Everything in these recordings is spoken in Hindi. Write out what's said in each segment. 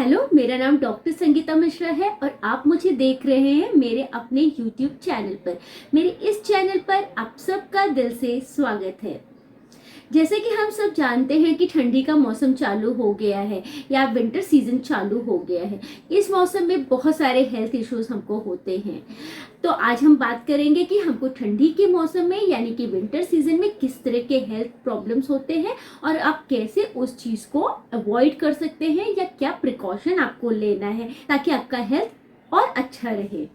हेलो, मेरा नाम डॉक्टर संगीता मिश्रा है और आप मुझे देख रहे हैं मेरे अपने यूट्यूब चैनल पर। मेरे इस चैनल पर आप सबका दिल से स्वागत है। जैसे कि हम सब जानते हैं कि ठंडी का मौसम चालू हो गया है या विंटर सीजन चालू हो गया है। इस मौसम में बहुत सारे हेल्थ इश्यूज हमको होते हैं। तो आज हम बात करेंगे कि हमको ठंडी के मौसम में यानी कि विंटर सीजन में किस तरह के हेल्थ प्रॉब्लम्स होते हैं और आप कैसे उस चीज को अवॉइड कर सकते हैं या क्या प्रिकॉशन आपको लेना है ताकि आपका हेल्थ और अच्छा रहे।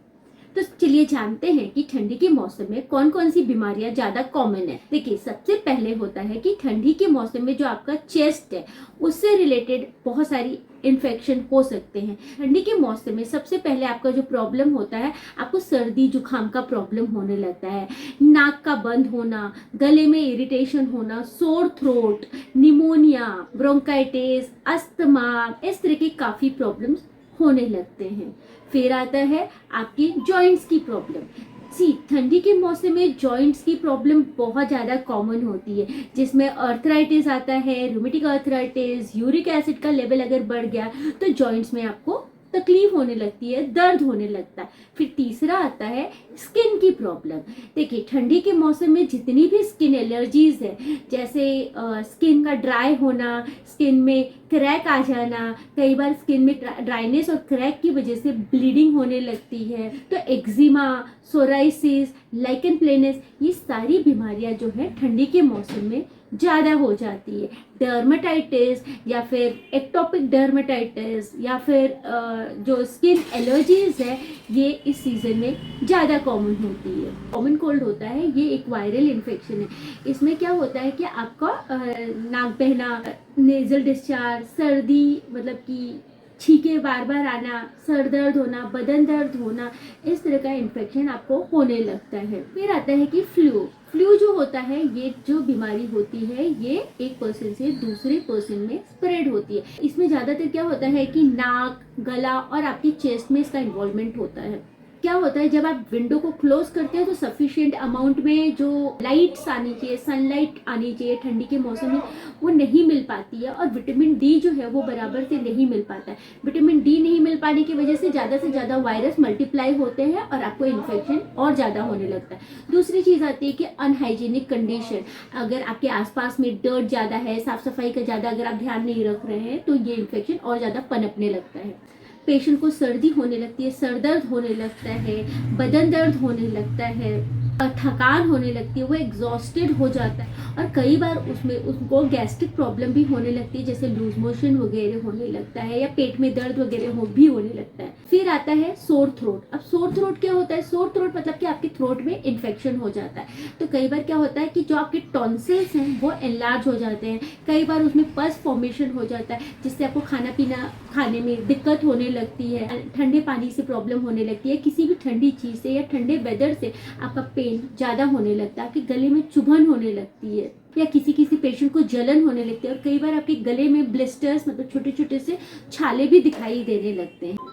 तो चलिए जानते हैं कि ठंडी के मौसम में कौन कौन सी बीमारियां ज्यादा कॉमन है। देखिए, सबसे पहले होता है कि ठंडी के मौसम में जो आपका चेस्ट है उससे रिलेटेड बहुत सारी इन्फेक्शन हो सकते हैं। ठंडी के मौसम में सबसे पहले आपका जो प्रॉब्लम होता है, आपको सर्दी जुकाम का प्रॉब्लम होने लगता है। नाक का बंद होना, गले में इरिटेशन होना, sore throat, pneumonia, bronchitis, asthma, इस तरह के काफी प्रॉब्लम्स होने लगते हैं। फिर आता है आपकी जॉइंट्स की प्रॉब्लम। ठंडी के मौसम में जॉइंट्स की प्रॉब्लम बहुत ज़्यादा कॉमन होती है, जिसमें अर्थराइटिस आता है, रूमेटिक अर्थराइटिस, यूरिक एसिड का लेवल अगर बढ़ गया तो जॉइंट्स में आपको तकलीफ होने लगती है, दर्द होने लगता है। फिर तीसरा आता है स्किन की प्रॉब्लम। देखिए, ठंडी के मौसम में जितनी भी स्किन एलर्जीज है, जैसे स्किन का ड्राई होना, स्किन में क्रैक आ जाना, कई बार स्किन में ड्राइनेस और क्रैक की वजह से ब्लीडिंग होने लगती है, तो एक्जिमा, सोराइसिस, लाइकन प्लेनस, ये सारी बीमारियां जो है ठंडी के मौसम में ज़्यादा हो जाती है। डर्मेटाइटिस या फिर एक्टोपिक डर्मेटाइटिस या फिर जो स्किन एलर्जीज है, ये इस सीजन में ज़्यादा कॉमन होती है। कॉमन कोल्ड होता है, ये एक वायरल इन्फेक्शन है। इसमें क्या होता है कि आपका नाक बहना, नेजल डिस्चार्ज, सर्दी मतलब कि छींके बार बार आना, सर दर्द होना, बदन दर्द होना, इस तरह का इन्फेक्शन आपको होने लगता है। फिर आता है कि फ्लू जो होता है, ये जो बीमारी होती है ये एक पर्सन से दूसरे पर्सन में स्प्रेड होती है। इसमें ज़्यादातर क्या होता है कि नाक, गला और आपकी चेस्ट में इसका इन्वॉल्वमेंट होता है। क्या होता है, जब आप विंडो को क्लोज करते हैं तो सफिशिएंट अमाउंट में जो लाइट्स आनी चाहिए, सनलाइट आनी चाहिए ठंडी के मौसम में, वो नहीं मिल पाती है और विटामिन डी जो है वो बराबर से नहीं मिल पाता है। विटामिन डी नहीं मिल पाने की वजह से ज़्यादा वायरस मल्टीप्लाई होते हैं और आपको इन्फेक्शन और ज़्यादा होने लगता है। दूसरी चीज़ आती है कि अनहाइजीनिक कंडीशन। अगर आपके आसपास में डर्ट ज़्यादा है, साफ सफाई का ज़्यादा अगर आप ध्यान नहीं रख रहे हैं तो ये इन्फेक्शन और ज़्यादा पनपने लगता है। पेशेंट को सर्दी होने लगती है, सर दर्द होने लगता है, बदन दर्द होने लगता है, थकान होने लगती है, वो एग्जॉस्टेड हो जाता है और कई बार उसमें उसको गैस्ट्रिक प्रॉब्लम भी होने लगती है, जैसे लूज मोशन वगैरह होने लगता है या पेट में दर्द वगैरह भी होने लगता है। फिर आता है सोर थ्रोट। अब सोर थ्रोट क्या होता है? सोर थ्रोट मतलब कि आपके थ्रोट में इन्फेक्शन हो जाता है। तो कई बार क्या होता है कि जो आपके टॉन्सिल्स हैं वो एनलार्ज हो जाते हैं, कई बार उसमें पस फॉर्मेशन हो जाता है, जिससे आपको खाना पीना खाने में दिक्कत होने लगती है, ठंडे पानी से प्रॉब्लम होने लगती है, किसी भी ठंडी चीज़ से या ठंडे वेदर से आपका पेन ज़्यादा होने लगता है, आपके गले में चुभन होने लगती है या किसी पेशेंट को जलन होने लगती है और कई बार आपके गले में ब्लिस्टर्स मतलब छोटे छोटे से छाले भी दिखाई देने लगते हैं।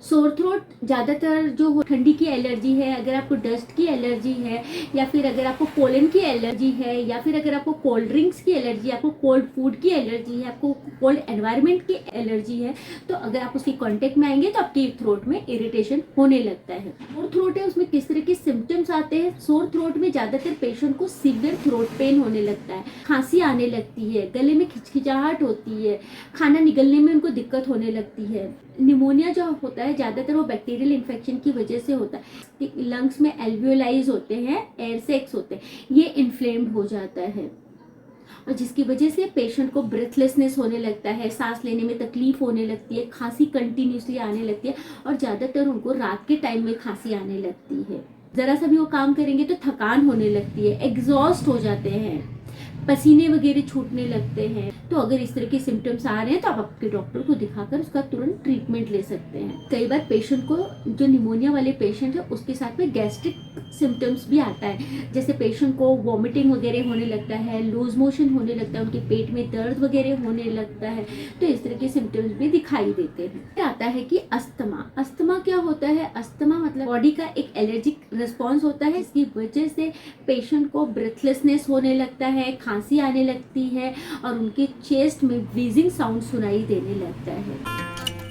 सोर थ्रोट ज़्यादातर जो ठंडी की एलर्जी है, अगर आपको डस्ट की एलर्जी है या फिर अगर आपको पोलन की एलर्जी है या फिर अगर आपको कोल्ड ड्रिंक्स की एलर्जी, आपको कोल्ड फूड की एलर्जी है, आपको कोल्ड एनवायरनमेंट की एलर्जी है, तो अगर आप उसके कांटेक्ट में आएंगे तो आपकी थ्रोट में इरिटेशन होने लगता है। सोर थ्रोट है, उसमें किस तरह के सिम्टम्स आते हैं? सोर थ्रोट में ज़्यादातर पेशेंट को सीवियर थ्रोट पेन होने लगता है, खांसी आने लगती है, गले में खिचखिचाहट होती है, खाना निगलने में उनको दिक्कत होने लगती है। निमोनिया जो होता है ज़्यादातर वो बैक्टीरियल इन्फेक्शन की वजह से होता है। लंग्स में एल्वियोलाइज होते हैं, एयर सैक्स होते हैं, ये इन्फ्लेम्ड हो जाता है और जिसकी वजह से पेशेंट को ब्रेथलेसनेस होने लगता है, सांस लेने में तकलीफ होने लगती है, खांसी कंटिन्यूसली आने लगती है और ज़्यादातर उनको रात के टाइम में खांसी आने लगती है। ज़रा सा भी वो काम करेंगे तो थकान होने लगती है, एग्जॉस्ट हो जाते हैं, पसीने वगैरह छूटने लगते हैं। तो अगर इस तरह के सिम्टम्स आ रहे हैं तो आप आपके डॉक्टर को दिखाकर उसका तुरंत ट्रीटमेंट ले सकते हैं। कई बार पेशेंट को, जो निमोनिया वाले पेशेंट है, उसके साथ में गैस्ट्रिक सिम्टम्स भी आता है, जैसे पेशेंट को वॉमिटिंग वगैरह होने लगता है, लूज मोशन होने लगता है, उनके पेट में दर्द वगैरह होने लगता है, तो इस तरह के सिम्टम्स भी दिखाई देते हैं। फिर आता है कि अस्थमा। अस्थमा क्या होता है? अस्थमा मतलब बॉडी का एक एलर्जिक रिस्पॉन्स होता है, इसकी वजह से पेशेंट को ब्रेथलेसनेस होने लगता है, खांसी आने लगती है और उनके चेस्ट में व्हीजिंग साउंड सुनाई देने लगता है।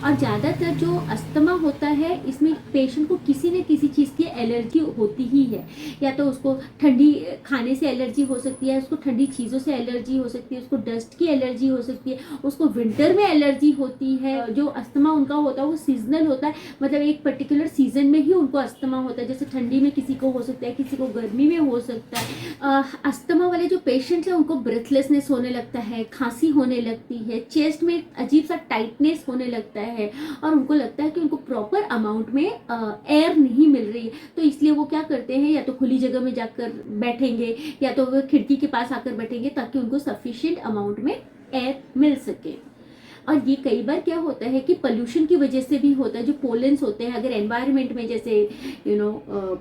और ज़्यादातर जो अस्थमा होता है इसमें पेशेंट को किसी न किसी चीज़ की एलर्जी होती ही है। या तो उसको ठंडी खाने से एलर्जी हो सकती है, उसको ठंडी चीज़ों से एलर्जी हो सकती है, उसको डस्ट की एलर्जी हो सकती है, उसको विंटर में एलर्जी होती है। जो अस्थमा उनका होता है वो सीजनल होता है, मतलब एक पर्टिकुलर सीजन में ही उनको अस्थमा होता है। जैसे ठंडी में किसी को हो सकता है, किसी को गर्मी में हो सकता है। अस्थमा वाले जो पेशेंट्स हैं उनको ब्रेथलेसनेस होने लगता है, खांसी होने लगती है, चेस्ट में अजीब सा टाइटनेस होने लगता है और उनको लगता है कि उनको प्रॉपर अमाउंट में एयर नहीं मिल रही है। तो इसलिए वो क्या करते हैं, या तो खुली जगह में जाकर बैठेंगे या तो वो खिड़की के पास आकर बैठेंगे ताकि उनको सफिशिएंट अमाउंट में एयर मिल सके। और ये कई बार क्या होता है कि पोल्यूशन की वजह से भी होता है। जो पोलेंस होते हैं, अगर एनवायरनमेंट में जैसे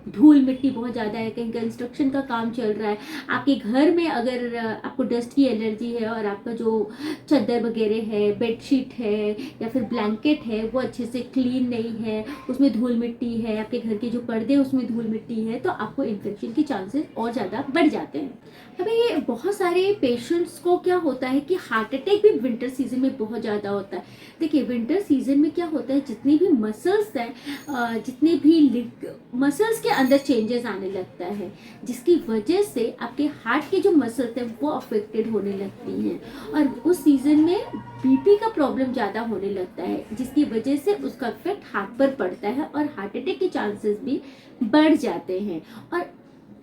धूल मिट्टी बहुत ज़्यादा है, कहीं कंस्ट्रक्शन का काम चल रहा है, आपके घर में अगर आपको डस्ट की एलर्जी है और आपका जो चादर वगैरह है, बेडशीट है या फिर ब्लैंकेट है वो अच्छे से क्लीन नहीं है, उसमें धूल मिट्टी है, आपके घर के जो पर्दे उसमें धूल मिट्टी है, तो आपको इन्फेक्शन के चांसेस और ज़्यादा बढ़ जाते हैं। अभी बहुत सारे पेशेंट्स को क्या होता है कि हार्ट अटैक भी विंटर सीजन में बहुत ज़्यादा होता है। देखिए विंटर सीजन में क्या होता है, जितनी भी मसल्स हैं, जितने भी मसल्स के अंदर चेंजेस आने लगता है, जिसकी वजह से आपके हार्ट के जो मसल्स हैं वो अफेक्टेड होने लगती हैं। और उस सीजन में बीपी का प्रॉब्लम ज़्यादा होने लगता है, जिसकी वजह से उसका इफेक्ट हार्ट पर पड़ता है और हार्ट अटैक के चांसेस भी बढ़ जाते हैं। और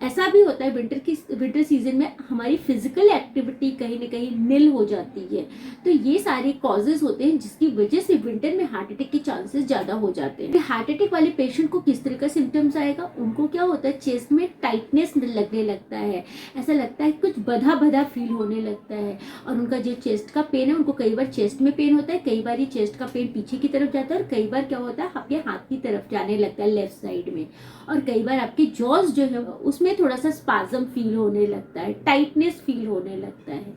ऐसा भी होता है विंटर सीजन में हमारी फिजिकल एक्टिविटी कहीं ना कहीं निल हो जाती है। तो ये सारे कॉजेज होते हैं जिसकी वजह से विंटर में हार्ट अटैक के चांसेस ज़्यादा हो जाते हैं। हार्ट अटैक वाले पेशेंट को किस तरह का सिम्टम्स आएगा, उनको क्या होता है, चेस्ट में टाइटनेस लगने लगता है, ऐसा लगता है कुछ बधा बधा फील होने लगता है। और उनका जो चेस्ट का पेन है, उनको कई बार चेस्ट में पेन होता है, कई बार ये चेस्ट का पेन पीछे की तरफ जाता है और कई बार क्या होता है आपके हाथ की तरफ जाने लगता है, लेफ्ट साइड में। और कई बार आपके जॉज जो है उसमें थोड़ा सा स्पाज्म फील होने लगता है, टाइटनेस फील होने लगता है।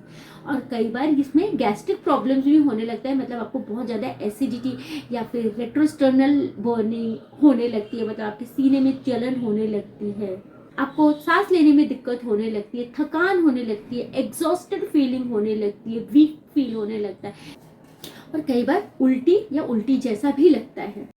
और कई बार इसमें गैस्ट्रिक प्रॉब्लम्स भी होने लगता है, मतलब आपको बहुत ज़्यादा एसिडिटी या फिर रेट्रोस्टर्नल बर्निंग होने लगती है, मतलब आपके सीने में जलन होने लगती है, आपको सांस लेने में दिक्कत होने लगती है, थकान होने लगती है, एग्जॉस्टेड फीलिंग होने लगती है, वीक फील होने लगता है और कई बार उल्टी या उल्टी जैसा भी लगता है।